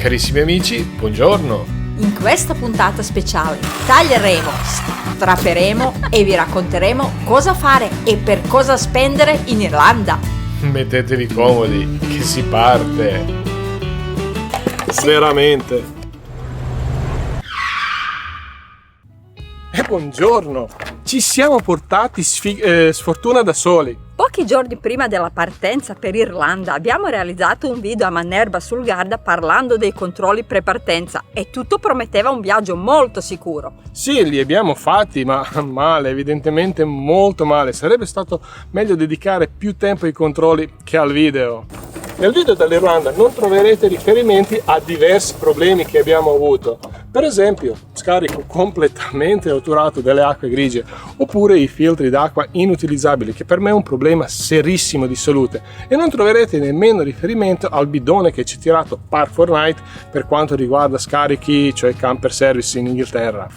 Carissimi amici, buongiorno! In questa puntata speciale taglieremo, strapperemo e vi racconteremo cosa fare e per cosa spendere in Irlanda. Mettetevi comodi, che si parte! Veramente! E buongiorno! Ci siamo portati sfortuna da soli. Pochi giorni prima della partenza per Irlanda abbiamo realizzato un video a Manerba sul Garda parlando dei controlli pre-partenza e tutto prometteva un viaggio molto sicuro. Sì, li abbiamo fatti, ma male, evidentemente molto male. Sarebbe stato meglio dedicare più tempo ai controlli che al video. Nel video dall'Irlanda non troverete riferimenti a diversi problemi che abbiamo avuto. Per esempio, scarico completamente oturato delle acque grigie, oppure i filtri d'acqua inutilizzabili, che per me è un problema serissimo di salute. E non troverete nemmeno riferimento al bidone che ci ha tirato Park4Night per quanto riguarda scarichi, cioè camper service in Inghilterra.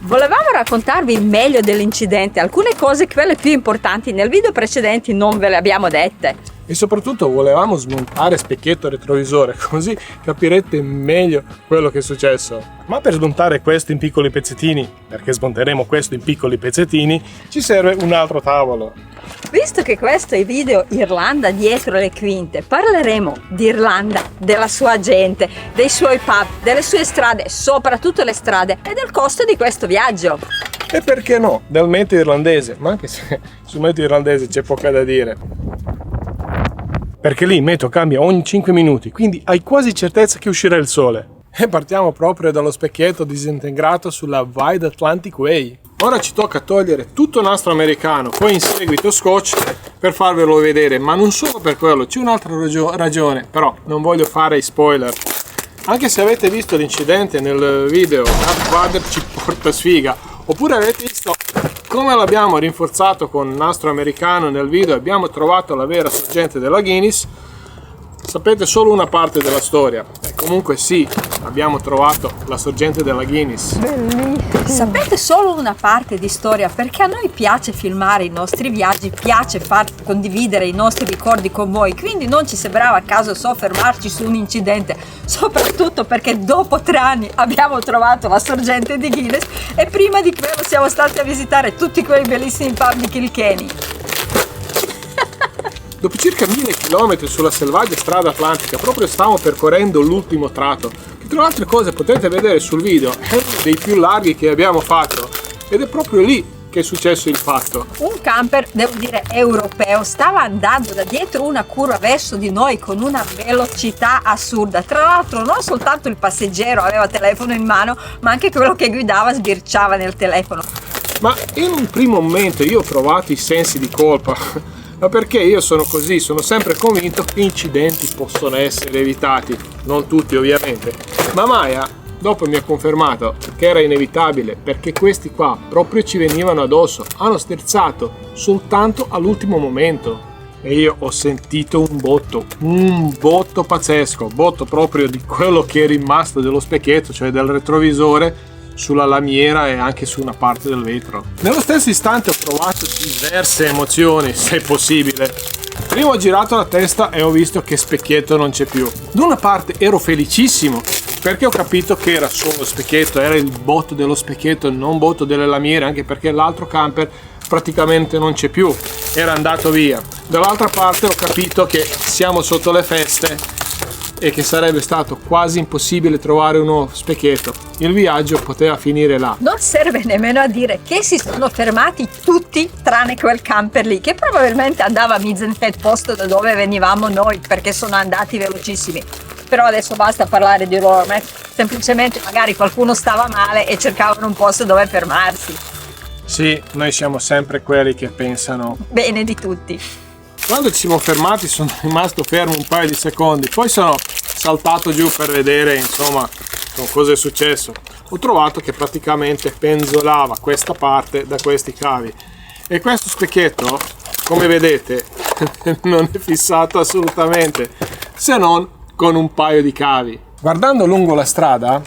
Volevamo raccontarvi il meglio dell'incidente, alcune cose, quelle più importanti, nel video precedenti non ve le abbiamo dette. E soprattutto volevamo smontare specchietto retrovisore, così capirete meglio quello che è successo. Ma per smontare questo in piccoli pezzettini, perché smonteremo questo in piccoli pezzettini, ci serve un altro tavolo. Visto che questo è video Irlanda dietro le quinte, parleremo di Irlanda, della sua gente, dei suoi pub, delle sue strade, soprattutto le strade, e del costo di questo viaggio. E perché no, del meteo irlandese, ma anche se sul meteo irlandese c'è poco da dire. Perché lì il meteo cambia ogni 5 minuti, quindi hai quasi certezza che uscirà il sole. E partiamo proprio dallo specchietto disintegrato sulla Wide Atlantic Way. Ora ci tocca togliere tutto nastro americano, poi in seguito scotch per farvelo vedere, ma non solo per quello, c'è un'altra ragione, però non voglio fare spoiler. Anche se avete visto l'incidente nel video, Darth Vader ci porta sfiga, oppure avete visto come l'abbiamo rinforzato con nastro americano nel video, abbiamo trovato la vera sorgente della Guinness, sapete solo una parte della storia. E comunque sì, abbiamo trovato la sorgente della Guinness. Bellissimo. Sapete solo una parte di storia, perché a noi piace filmare i nostri viaggi, piace condividere i nostri ricordi con voi, quindi non ci sembrava a caso soffermarci su un incidente, soprattutto perché dopo 3 anni abbiamo trovato la sorgente di Guinness e prima di quello siamo stati a visitare tutti quei bellissimi pub di Kilkenny. Dopo circa 1000 km sulla selvaggia strada atlantica, proprio stavamo percorrendo l'ultimo tratto, che tra le altre cose potete vedere sul video, è uno dei più larghi che abbiamo fatto, ed è proprio lì che è successo il fatto. Un camper, devo dire europeo, stava andando da dietro una curva verso di noi con una velocità assurda. Tra l'altro non soltanto il passeggero aveva il telefono in mano, ma anche quello che guidava sbirciava nel telefono. Ma in un primo momento io ho provato i sensi di colpa. Ma perché io sono così, sono sempre convinto che incidenti possono essere evitati, non tutti ovviamente, ma Maya dopo mi ha confermato che era inevitabile perché questi qua proprio ci venivano addosso, hanno sterzato soltanto all'ultimo momento e io ho sentito un botto pazzesco, botto proprio di quello che è rimasto dello specchietto, cioè del retrovisore, sulla lamiera e anche su una parte del vetro. Nello stesso istante ho provato diverse emozioni, se possibile. Prima ho girato la testa e ho visto che specchietto non c'è più. Da una parte ero felicissimo perché ho capito che era solo specchietto, era il botto dello specchietto, non botto delle lamiere, anche perché l'altro camper praticamente non c'è più, era andato via. Dall'altra parte ho capito che siamo sotto le feste e che sarebbe stato quasi impossibile trovare un nuovo specchietto. Il viaggio poteva finire là. Non serve nemmeno a dire che si sono fermati tutti tranne quel camper lì, che probabilmente andava a Mizenfeld, posto da dove venivamo noi, perché sono andati velocissimi. Però adesso basta parlare di loro, semplicemente magari qualcuno stava male e cercavano un posto dove fermarsi. Sì, noi siamo sempre quelli che pensano bene di tutti. Quando ci siamo fermati sono rimasto fermo un paio di secondi, poi sono saltato giù per vedere insomma cosa è successo. Ho trovato che praticamente penzolava questa parte da questi cavi e questo specchietto, come vedete, non è fissato assolutamente, se non con un paio di cavi. Guardando lungo la strada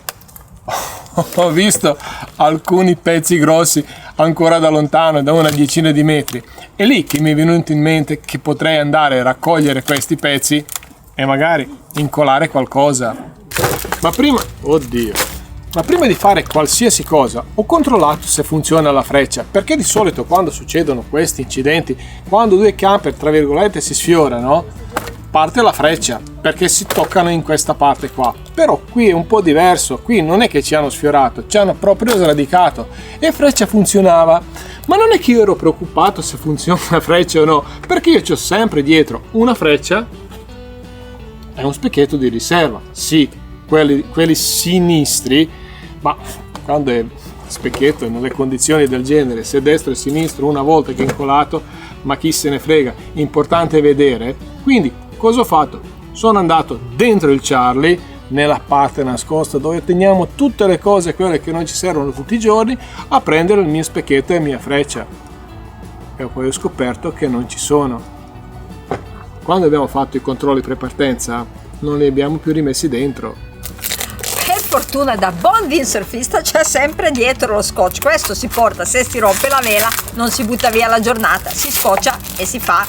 ho visto alcuni pezzi grossi ancora da lontano, da una decina di metri. È lì che mi è venuto in mente che potrei andare a raccogliere questi pezzi e magari incolare qualcosa. Ma prima di fare qualsiasi cosa ho controllato se funziona la freccia, perché di solito quando succedono questi incidenti, quando due camper tra virgolette si sfiorano, parte la freccia perché si toccano in questa parte qua. Però qui è un po' diverso, qui non è che ci hanno sfiorato, ci hanno proprio sradicato e freccia funzionava. Ma non è che io ero preoccupato se funziona la freccia o no, perché io ho sempre dietro una freccia e un specchietto di riserva. Sì, quelli sinistri, ma quando è specchietto in delle condizioni del genere, se destro e sinistro una volta che è incolato, ma chi se ne frega, importante è vedere. Quindi cosa ho fatto? Sono andato dentro il Charlie, nella parte nascosta dove teniamo tutte le cose, quelle che non ci servono tutti i giorni, a prendere il mio specchietto e la mia freccia, e poi ho scoperto che non ci sono. Quando abbiamo fatto i controlli pre-partenza non li abbiamo più rimessi dentro. Per fortuna da buon windsurfista c'è sempre dietro lo scotch. Questo si porta, se si rompe la vela non si butta via la giornata, si scoccia e si fa.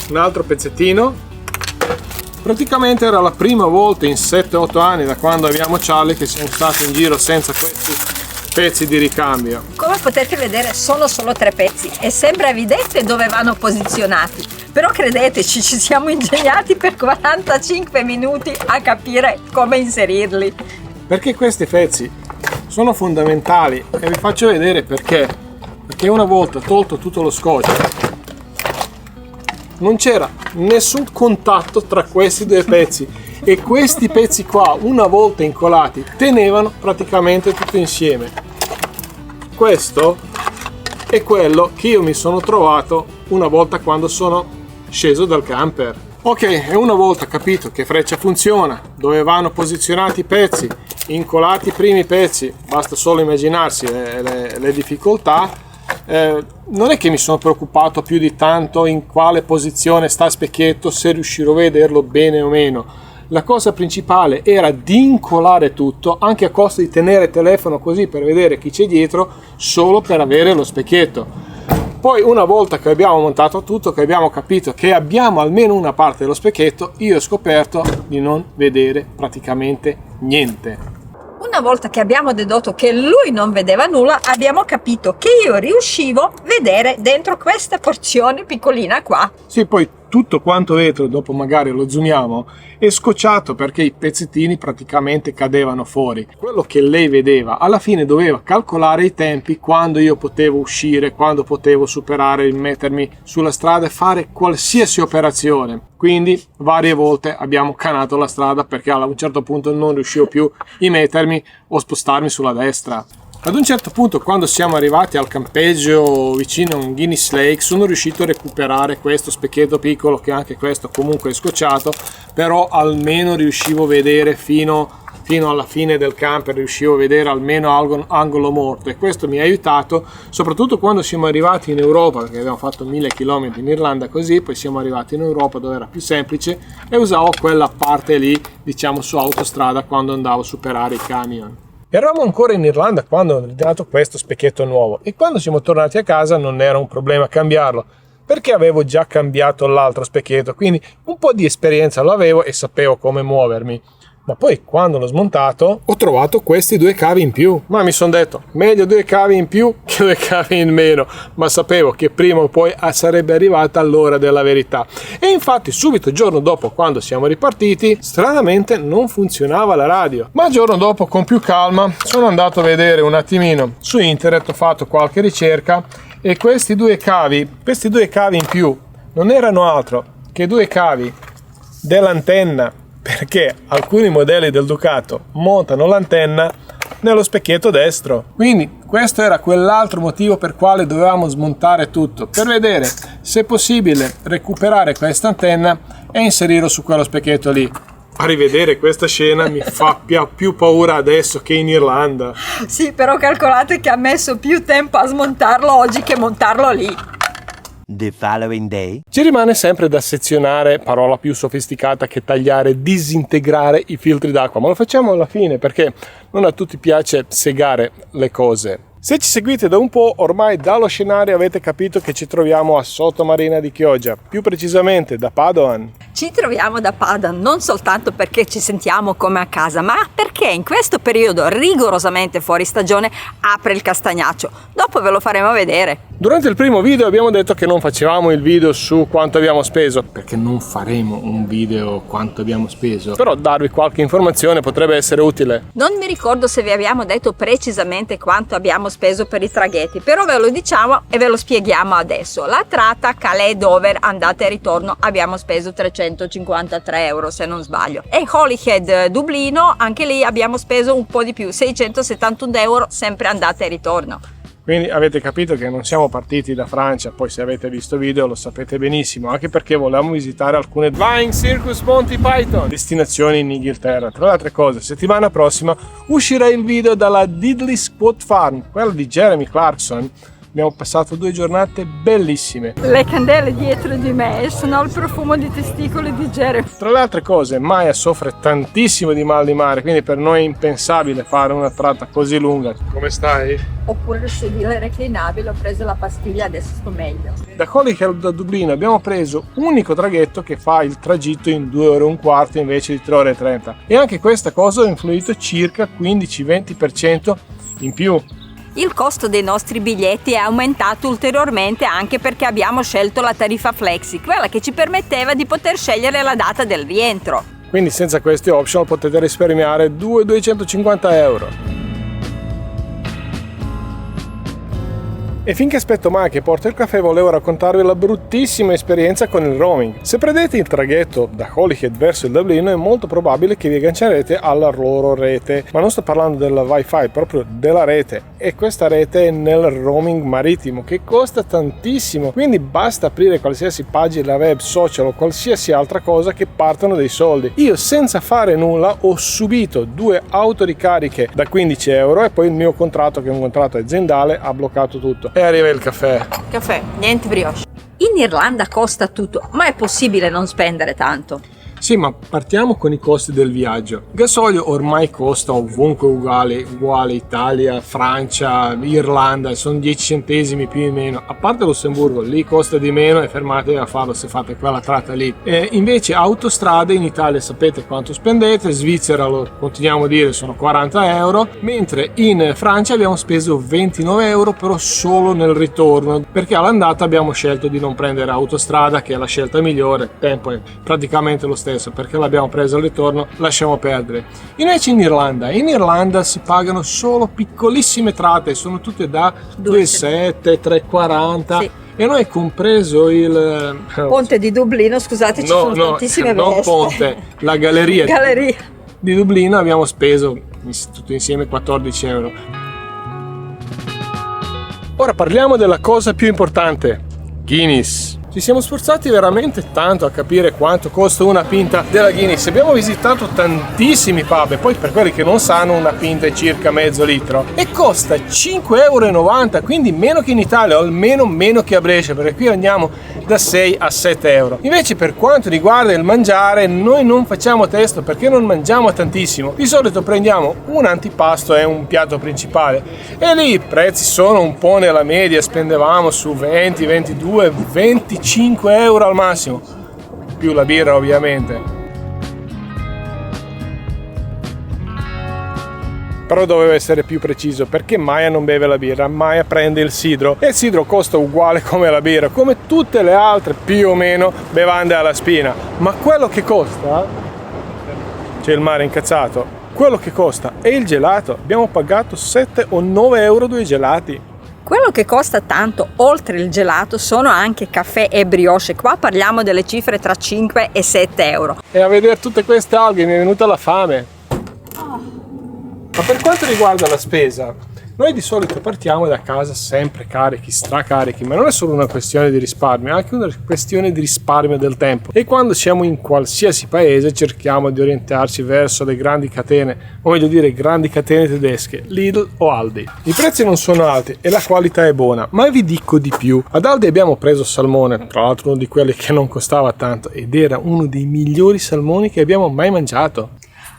Un altro pezzettino. Praticamente era la prima volta in 7-8 anni da quando abbiamo Charlie che siamo stati in giro senza questi pezzi di ricambio. Come potete vedere sono solo 3 pezzi e sembra evidente dove vanno posizionati, però credeteci, ci siamo ingegnati per 45 minuti a capire come inserirli. Perché questi pezzi sono fondamentali e vi faccio vedere perché. Perché una volta tolto tutto lo scotch non c'era nessun contatto tra questi due pezzi e questi pezzi qua, una volta incolati, tenevano praticamente tutto insieme. Questo è quello che io mi sono trovato una volta quando sono sceso dal camper. Ok, e una volta capito che freccia funziona, dove vanno posizionati i pezzi, incolati i primi pezzi, basta solo immaginarsi le difficoltà. Non è che mi sono preoccupato più di tanto in quale posizione sta il specchietto, se riuscirò a vederlo bene o meno. La cosa principale era di incolare tutto, anche a costo di tenere il telefono così per vedere chi c'è dietro, solo per avere lo specchietto. Poi una volta che abbiamo montato tutto, che abbiamo capito che abbiamo almeno una parte dello specchietto, io ho scoperto di non vedere praticamente niente. Una volta che abbiamo dedotto che lui non vedeva nulla, abbiamo capito che io riuscivo a vedere dentro questa porzione piccolina qua. Sì, poi tutto quanto vetro, dopo magari lo zoomiamo, è scocciato perché i pezzettini praticamente cadevano fuori. Quello che lei vedeva, alla fine doveva calcolare i tempi, quando io potevo uscire, quando potevo superare, mettermi sulla strada e fare qualsiasi operazione. Quindi varie volte abbiamo canato la strada perché a un certo punto non riuscivo più a mettermi o spostarmi sulla destra. Ad un certo punto, quando siamo arrivati al campeggio vicino a un Guinness Lake, sono riuscito a recuperare questo specchietto piccolo, che anche questo comunque è scocciato, però almeno riuscivo a vedere fino alla fine del camper, riuscivo a vedere almeno angolo morto, e questo mi ha aiutato soprattutto quando siamo arrivati in Europa, perché abbiamo fatto 1000 km in Irlanda così, poi siamo arrivati in Europa dove era più semplice e usavo quella parte lì, diciamo, su autostrada quando andavo a superare i camion. Eravamo ancora in Irlanda quando ho ordinato questo specchietto nuovo e quando siamo tornati a casa non era un problema cambiarlo, perché avevo già cambiato l'altro specchietto, quindi un po' di esperienza lo avevo e sapevo come muovermi. Ma poi quando l'ho smontato ho trovato questi 2 cavi in più, ma mi sono detto meglio 2 cavi in più che 2 cavi in meno, ma sapevo che prima o poi sarebbe arrivata l'ora della verità. E infatti subito il giorno dopo, quando siamo ripartiti, stranamente non funzionava la radio, ma il giorno dopo con più calma sono andato a vedere un attimino su internet, ho fatto qualche ricerca e questi due cavi in più non erano altro che 2 cavi dell'antenna, perché alcuni modelli del Ducato montano l'antenna nello specchietto destro. Quindi questo era quell'altro motivo per quale dovevamo smontare tutto, per vedere se è possibile recuperare questa antenna e inserirlo su quello specchietto lì. A rivedere questa scena mi fa più paura adesso che in Irlanda. Sì, però calcolate che ha messo più tempo a smontarlo oggi che montarlo lì. The following day. Ci rimane sempre da sezionare, parola più sofisticata che tagliare, disintegrare i filtri d'acqua, ma lo facciamo alla fine perché non a tutti piace segare le cose. Se ci seguite da un po', ormai dallo scenario avete capito che ci troviamo a Sottomarina di Chioggia, più precisamente da Padoan. Ci troviamo da Padoan non soltanto perché ci sentiamo come a casa, ma perché in questo periodo rigorosamente fuori stagione apre il castagnaccio. Dopo ve lo faremo vedere. Durante il primo video abbiamo detto che non facevamo il video su quanto abbiamo speso, perché non faremo un video quanto abbiamo speso, però darvi qualche informazione potrebbe essere utile. Non mi ricordo se vi abbiamo detto precisamente quanto abbiamo speso per i traghetti, però ve lo diciamo e ve lo spieghiamo adesso. La tratta Calais-Dover andata e ritorno abbiamo speso 353 euro se non sbaglio, e Holyhead-Dublino anche lì abbiamo speso un po' di più, 671 euro sempre andata e ritorno. Quindi avete capito che non siamo partiti da Francia, poi se avete visto video lo sapete benissimo, anche perché volevamo visitare alcune Flying Circus Monty Python, destinazioni in Inghilterra. Tra le altre cose, settimana prossima uscirà il video dalla Diddley Squat Farm, quella di Jeremy Clarkson. Abbiamo passato 2 giornate bellissime. Le candele dietro di me sono il profumo di testicoli di Jeremy. Tra le altre cose, Maya soffre tantissimo di mal di mare, quindi per noi è impensabile fare una tratta così lunga. Come stai? Oppure il sedile reclinabile, ho preso la pastiglia, adesso sto meglio. Da Holyhead a Dublino abbiamo preso un unico traghetto che fa il tragitto in 2 ore e un quarto invece di 3 ore e 30. E anche questa cosa ha influito circa 15-20% in più. Il costo dei nostri biglietti è aumentato ulteriormente anche perché abbiamo scelto la tariffa Flexi, quella che ci permetteva di poter scegliere la data del rientro. Quindi senza questi optional potete risparmiare 250 euro. E finché aspetto Maya che porta il caffè volevo raccontarvi la bruttissima esperienza con il roaming. Se prendete il traghetto da Holyhead verso il Dublino è molto probabile che vi aggancerete alla loro rete, ma non sto parlando della wifi, proprio della rete, e questa rete è nel roaming marittimo che costa tantissimo, quindi basta aprire qualsiasi pagina web, social o qualsiasi altra cosa che partono dei soldi. Io senza fare nulla ho subito 2 autoricariche da 15 euro e poi il mio contratto, che è un contratto aziendale, ha bloccato tutto. E arriva il caffè. Caffè, niente brioche. In Irlanda costa tutto, ma è possibile non spendere tanto. Sì, ma partiamo con i costi del viaggio. Il gasolio ormai costa ovunque uguale Italia, Francia, Irlanda, sono 10 centesimi più o meno. A parte Lussemburgo, lì costa di meno e fermatevi a farlo se fate quella tratta lì. E invece autostrade in Italia sapete quanto spendete, Svizzera lo continuiamo a dire sono 40 euro, mentre in Francia abbiamo speso 29 euro però solo nel ritorno, perché all'andata abbiamo scelto di non prendere autostrada, che è la scelta migliore, il tempo è praticamente lo stesso, perché l'abbiamo preso al ritorno, lasciamo perdere. Invece in Irlanda si pagano solo piccolissime tratte, sono tutte da 2,7, 3,40. Sì. E noi compreso il ponte di Dublino, scusate, ci sono tantissime non veste. Ponte, la galleria di Dublino abbiamo speso tutto insieme 14 euro. Ora parliamo della cosa più importante, Guinness. Ci siamo sforzati veramente tanto a capire quanto costa una pinta della Guinness. Abbiamo visitato tantissimi pub e poi, per quelli che non sanno, una pinta è circa mezzo litro e costa 5,90 euro, quindi meno che in Italia o almeno meno che a Brescia, perché qui andiamo da 6 a 7 euro. Invece per quanto riguarda il mangiare noi non facciamo testo perché non mangiamo tantissimo. Di solito prendiamo un antipasto e un piatto principale e lì i prezzi sono un po' nella media, spendevamo su 20, 22, 25 euro al massimo, più la birra ovviamente. Però dovevo essere più preciso perché Maya non beve la birra, Maya prende il sidro e il sidro costa uguale come la birra, come tutte le altre più o meno bevande alla spina. Ma quello che costa, c'è il mare incazzato, quello che costa è il gelato. Abbiamo pagato 7 o 9 euro 2 gelati. Quello che costa tanto oltre il gelato sono anche caffè e brioche. Qua parliamo delle cifre tra 5 e 7 euro. E a vedere tutte queste alghe mi è venuta la fame. Ma per quanto riguarda la spesa, noi di solito partiamo da casa sempre carichi, stracarichi, ma non è solo una questione di risparmio, è anche una questione di risparmio del tempo. E quando siamo in qualsiasi paese cerchiamo di orientarci verso le grandi catene, o meglio dire grandi catene tedesche, Lidl o Aldi. I prezzi non sono alti e la qualità è buona, ma vi dico di più. Ad Aldi abbiamo preso salmone, tra l'altro uno di quelli che non costava tanto, ed era uno dei migliori salmoni che abbiamo mai mangiato.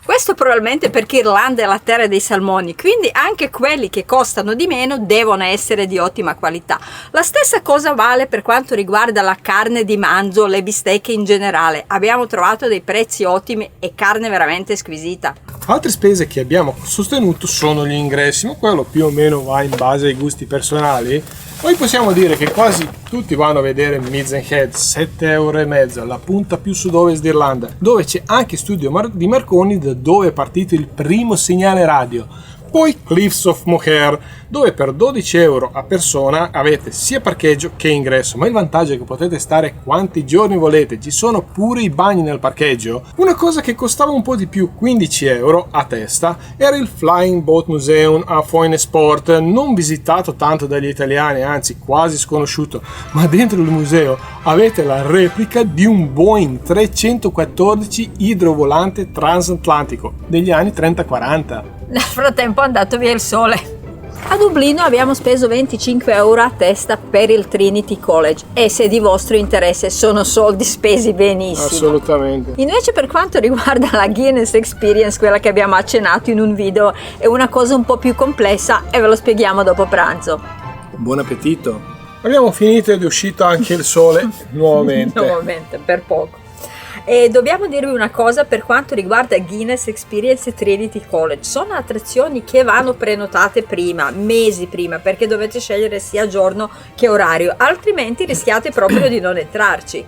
Questo probabilmente perché Irlanda è la terra dei salmoni, quindi anche quelli che costano di meno devono essere di ottima qualità. La stessa cosa vale per quanto riguarda la carne di manzo, le bistecche in generale. Abbiamo trovato dei prezzi ottimi e carne veramente squisita. Altre spese che abbiamo sostenuto sono gli ingressi, ma quello più o meno va in base ai gusti personali. Poi possiamo dire che quasi tutti vanno a vedere Mizen Head, 7,5 €, la punta più sud-ovest d'Irlanda, dove c'è anche studio di Marconi, da dove è partito il primo segnale radio. Poi Cliffs of Moher, dove per 12 € a persona avete sia parcheggio che ingresso, ma il vantaggio è che potete stare quanti giorni volete, ci sono pure i bagni nel parcheggio. Una cosa che costava un po' di più, 15 € a testa, era il Flying Boat Museum a Foynes-Port, non visitato tanto dagli italiani, anzi quasi sconosciuuto, ma dentro il museo avete la replica di un Boeing 314 idrovolante transatlantico degli anni 30-40. Nel frattempo è andato via il sole. A Dublino abbiamo speso 25 € a testa per il Trinity College e se di vostro interesse sono soldi spesi benissimo. Assolutamente. Invece per quanto riguarda la Guinness Experience, quella che abbiamo accennato in un video, è una cosa un po' più complessa e ve lo spieghiamo dopo pranzo. Buon appetito. Abbiamo finito ed è uscito anche il sole nuovamente. Nuovamente, per poco. E dobbiamo dirvi una cosa per quanto riguarda Guinness Experience e Trinity College. Sono attrazioni che vanno prenotate prima, mesi prima, perché dovete scegliere sia giorno che orario, altrimenti rischiate proprio di non entrarci.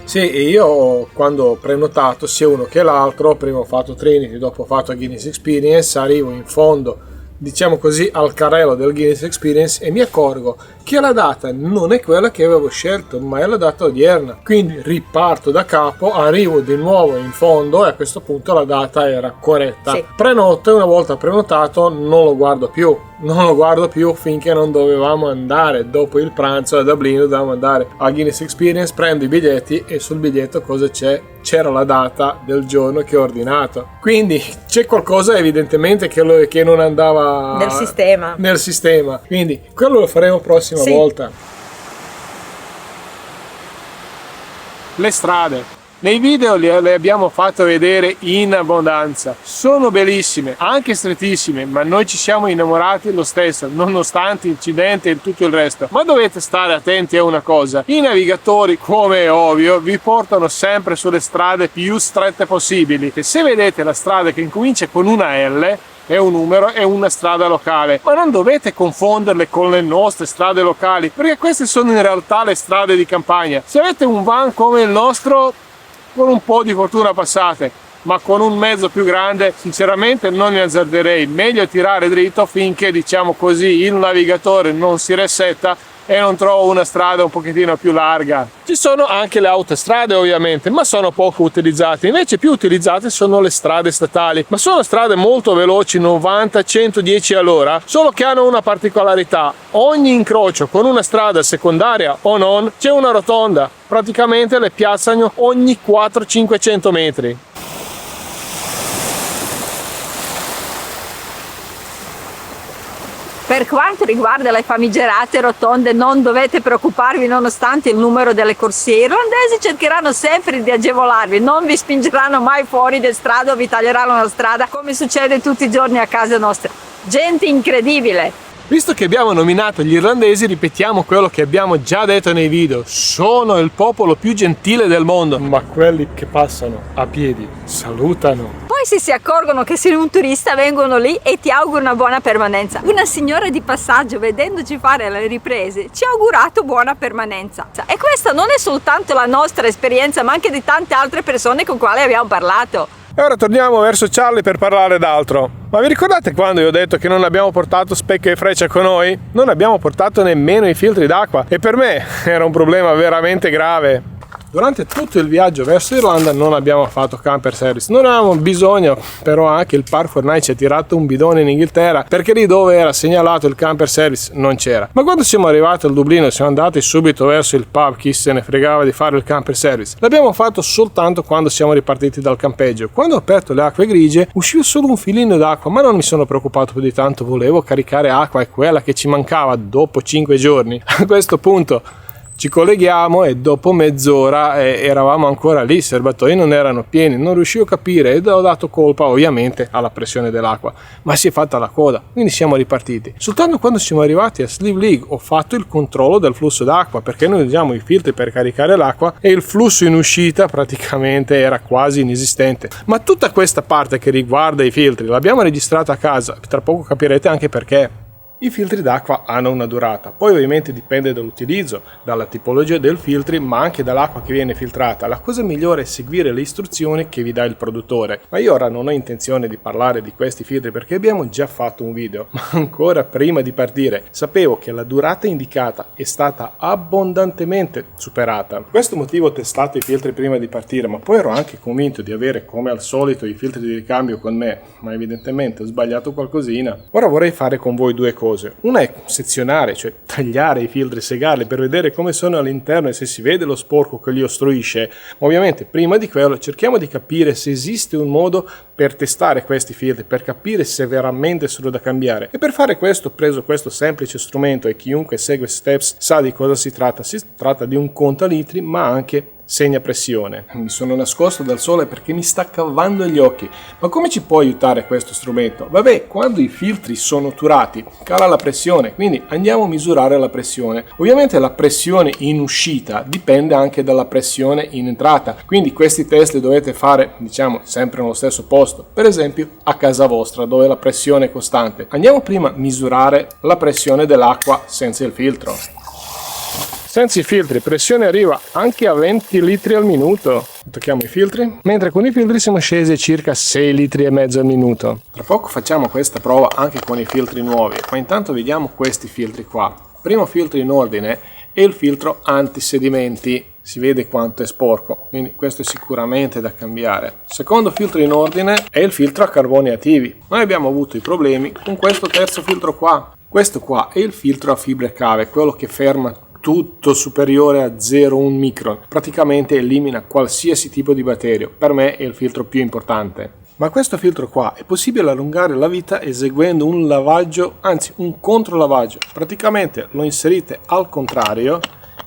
Sì, e io quando ho prenotato sia uno che l'altro, prima ho fatto Trinity, dopo ho fatto Guinness Experience, arrivo in fondo, diciamo così, al carrello del Guinness Experience e mi accorgo che la data non è quella che avevo scelto, ma è la data odierna. Quindi riparto da capo, arrivo di nuovo in fondo e a questo punto la data era corretta. Sì. Prenoto e una volta prenotato non lo guardo più finché non dovevamo andare. Dopo il pranzo a Dublino dovevamo andare a Guinness Experience, prendo i biglietti e sul biglietto cosa c'è? C'era la data del giorno che ho ordinato. Quindi c'è qualcosa evidentemente che non andava nel sistema. Quindi quello lo faremo prossima volta. Le strade. Nei video le abbiamo fatto vedere in abbondanza, sono bellissime, anche strettissime, ma noi ci siamo innamorati lo stesso, nonostante incidenti e tutto il resto. Ma dovete stare attenti a una cosa, i navigatori, come è ovvio, vi portano sempre sulle strade più strette possibili. E se vedete la strada che incomincia con una L, è un numero, è una strada locale, ma non dovete confonderle con le nostre strade locali, perché queste sono in realtà le strade di campagna. Se avete un van come il nostro, con un po' di fortuna passate, ma con un mezzo più grande sinceramente non ne azzarderei, meglio tirare dritto finché, diciamo così, il navigatore non si resetta e non trovo una strada un pochettino più larga. Ci sono anche le autostrade ovviamente, ma sono poco utilizzate, invece più utilizzate sono le strade statali, ma sono strade molto veloci, 90-110 all'ora, solo che hanno una particolarità: ogni incrocio con una strada secondaria o non c'è una rotonda, praticamente le piazzano ogni 400-500 metri. Per quanto riguarda le famigerate rotonde non dovete preoccuparvi, nonostante il numero delle corsie. I irlandesi cercheranno sempre di agevolarvi, non vi spingeranno mai fuori di strada o vi taglieranno la strada come succede tutti i giorni a casa nostra. Gente incredibile! Visto che abbiamo nominato gli irlandesi, ripetiamo quello che abbiamo già detto nei video: sono il popolo più gentile del mondo, ma quelli che passano a piedi salutano. Poi se si accorgono che sei un turista vengono lì e ti augurano una buona permanenza. Una signora di passaggio, vedendoci fare le riprese, ci ha augurato buona permanenza. E questa non è soltanto la nostra esperienza, ma anche di tante altre persone con quali abbiamo parlato. E ora torniamo verso Charlie per parlare d'altro. Ma vi ricordate quando io ho detto che non abbiamo portato specchio e freccia con noi? Non abbiamo portato nemmeno i filtri d'acqua e per me era un problema veramente grave. Durante tutto il viaggio verso Irlanda non abbiamo fatto camper service, non avevamo bisogno, però anche il Park Fortnite ci ha tirato un bidone in Inghilterra perché lì dove era segnalato il camper service non c'era. Ma quando siamo arrivati al Dublino siamo andati subito verso il pub, chi se ne fregava di fare il camper service. L'abbiamo fatto soltanto quando siamo ripartiti dal campeggio. Quando ho aperto le acque grigie usciva solo un filino d'acqua, ma non mi sono preoccupato più di tanto, volevo caricare acqua, è quella che ci mancava dopo 5 giorni. A questo punto Ci colleghiamo e dopo mezz'ora eravamo ancora lì, i serbatoi non erano pieni, non riuscivo a capire ed ho dato colpa ovviamente alla pressione dell'acqua, ma si è fatta la coda, quindi siamo ripartiti. Soltanto quando siamo arrivati a Slieve League ho fatto il controllo del flusso d'acqua, perché noi usiamo i filtri per caricare l'acqua e il flusso in uscita praticamente era quasi inesistente. Ma tutta questa parte che riguarda i filtri l'abbiamo registrata a casa, tra poco capirete anche perché. I filtri d'acqua hanno una durata, poi ovviamente dipende dall'utilizzo, dalla tipologia del filtro, ma anche dall'acqua che viene filtrata. La cosa migliore è seguire le istruzioni che vi dà il produttore. Ma io ora non ho intenzione di parlare di questi filtri perché abbiamo già fatto un video, ma ancora prima di partire sapevo che la durata indicata è stata abbondantemente superata. Per questo motivo ho testato i filtri prima di partire, ma poi ero anche convinto di avere come al solito i filtri di ricambio con me, ma evidentemente ho sbagliato qualcosina. Ora vorrei fare con voi due cose. Una è sezionare, cioè tagliare i filtri, segarli per vedere come sono all'interno e se si vede lo sporco che li ostruisce. Ma ovviamente prima di quello cerchiamo di capire se esiste un modo per testare questi filtri, per capire se veramente sono da cambiare. E per fare questo ho preso questo semplice strumento e chiunque segue Steps sa di cosa si tratta. Si tratta di un contalitri ma anche segna pressione. Mi sono nascosto dal sole perché mi sta cavando gli occhi. Ma come ci può aiutare questo strumento? Vabbè, quando i filtri sono turati cala la pressione, quindi andiamo a misurare la pressione. Ovviamente la pressione in uscita dipende anche dalla pressione in entrata, quindi questi test li dovete fare, diciamo, sempre nello stesso posto, per esempio a casa vostra dove la pressione è costante. Andiamo prima a misurare la pressione dell'acqua senza il filtro. Senza i filtri pressione arriva anche a 20 litri al minuto. Tocchiamo i filtri, mentre con i filtri siamo scesi a circa 6 litri e mezzo al minuto. Tra poco facciamo questa prova anche con i filtri nuovi, ma intanto vediamo questi filtri qua. Primo filtro in ordine è il filtro antisedimenti. Si vede quanto è sporco, quindi questo è sicuramente da cambiare. Secondo filtro in ordine è il filtro a carboni attivi. Noi abbiamo avuto i problemi con questo terzo filtro qua. Questo qua è il filtro a fibre cave, quello che ferma tutto superiore a 0,1 micron, praticamente elimina qualsiasi tipo di batterio. Per me è il filtro più importante. Ma questo filtro qua è possibile allungare la vita eseguendo un lavaggio, anzi un controlavaggio. Praticamente lo inserite al contrario,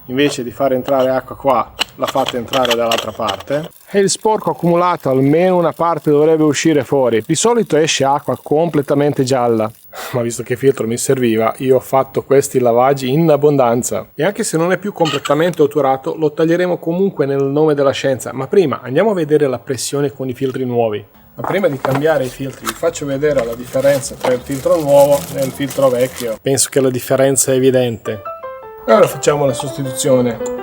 invece di fare entrare acqua qua la fate entrare dall'altra parte e il sporco accumulato almeno una parte dovrebbe uscire fuori. Di solito esce acqua completamente gialla, ma visto che il filtro mi serviva io ho fatto questi lavaggi in abbondanza e anche se non è più completamente otturato lo taglieremo comunque nel nome della scienza. Ma prima andiamo a vedere la pressione con i filtri nuovi. Ma prima di cambiare i filtri vi faccio vedere la differenza tra il filtro nuovo e il filtro vecchio. Penso che la differenza è evidente. Ora facciamo la sostituzione.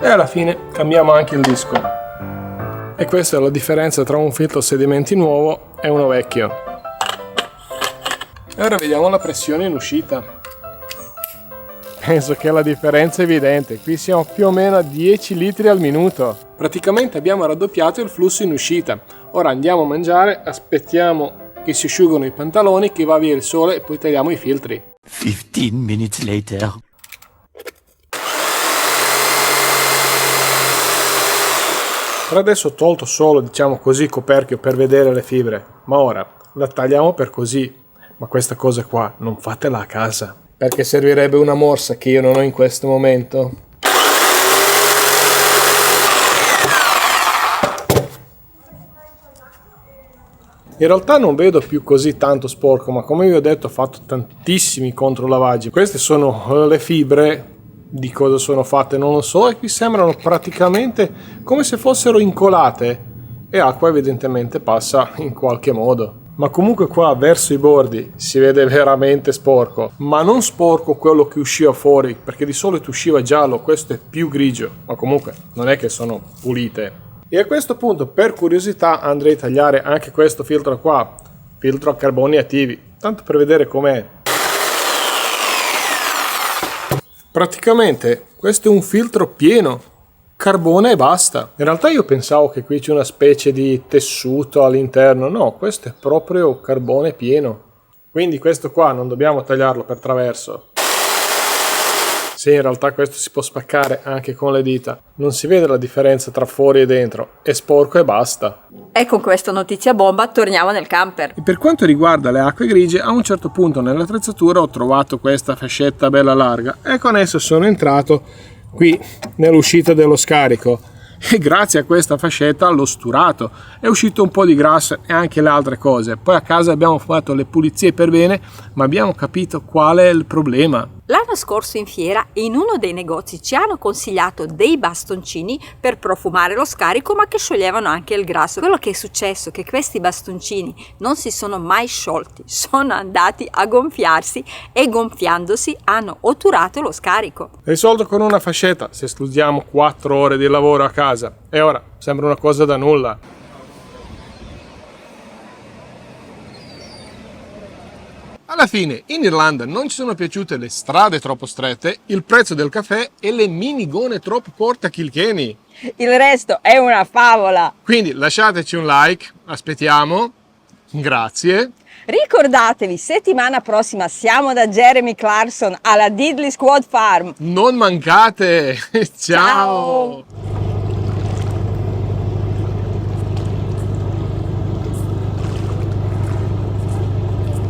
E alla fine cambiamo anche il disco. E questa è la differenza tra un filtro sedimenti nuovo e uno vecchio. E ora vediamo la pressione in uscita. Penso che la differenza è evidente, qui siamo più o meno a 10 litri al minuto. Praticamente abbiamo raddoppiato il flusso in uscita. Ora andiamo a mangiare, aspettiamo che si asciugano i pantaloni, che va via il sole e poi tagliamo i filtri. 15 minutes later. Per adesso ho tolto solo, diciamo così, coperchio per vedere le fibre, ma ora la tagliamo per così. Ma questa cosa qua non fatela a casa, perché servirebbe una morsa che io non ho in questo momento. In realtà non vedo più così tanto sporco, ma come vi ho detto ho fatto tantissimi controlavaggi. Queste sono le fibre, di cosa sono fatte non lo so, e qui sembrano praticamente come se fossero incolate e acqua evidentemente passa in qualche modo. Ma comunque qua verso i bordi si vede veramente sporco, ma non sporco quello che usciva fuori, perché di solito usciva giallo, questo è più grigio, ma comunque non è che sono pulite. E a questo punto per curiosità andrei a tagliare anche questo filtro qua, filtro a carboni attivi, tanto per vedere com'è. Praticamente questo è un filtro pieno, carbone e basta. In realtà io pensavo che qui c'è una specie di tessuto all'interno, no, questo è proprio carbone pieno. Quindi questo qua non dobbiamo tagliarlo per traverso. Sì, in realtà questo si può spaccare anche con le dita. Non si vede la differenza tra fuori e dentro. È sporco e basta. E con questa notizia bomba torniamo nel camper. E per quanto riguarda le acque grigie, a un certo punto nell'attrezzatura ho trovato questa fascetta bella larga e con essa sono entrato qui nell'uscita dello scarico. E grazie a questa fascetta l'ho sturato, è uscito un po' di grasso e anche le altre cose. Poi a casa abbiamo fatto le pulizie per bene, ma abbiamo capito qual è il problema. L'anno scorso in fiera in uno dei negozi ci hanno consigliato dei bastoncini per profumare lo scarico, ma che scioglievano anche il grasso. Quello che è successo è che questi bastoncini non si sono mai sciolti, sono andati a gonfiarsi e gonfiandosi hanno otturato lo scarico. Risolto con una fascetta, se escludiamo 4 ore di lavoro a casa. E ora sembra una cosa da nulla. Alla fine, in Irlanda non ci sono piaciute le strade troppo strette, il prezzo del caffè e le minigone troppo corte a Kilkenny. Il resto è una favola. Quindi lasciateci un like, aspettiamo, grazie. Ricordatevi, settimana prossima siamo da Jeremy Clarkson alla Diddley Squad Farm. Non mancate, ciao.